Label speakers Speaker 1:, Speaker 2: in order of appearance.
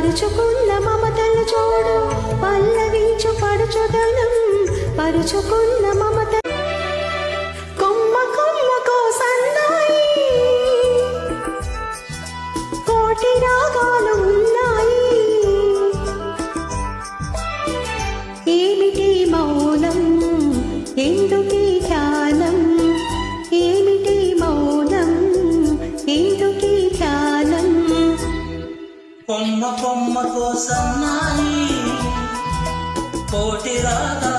Speaker 1: పరుచుకున్న మమతలు చూడు పల్లవించు పడుచుదనం పరుచుకున్న మమత కొమ్మ కొమ్మకో సన్నాయి కోటి రాగాలు ఉన్నాయి ఏమిటి మౌనం ఎందుకీ ధ్యానం ఏమిటి మౌనం ఎందుకీ ధ్యానం
Speaker 2: కొమ్మ కొమ్మ కోసన్నాయి కోటి రాగా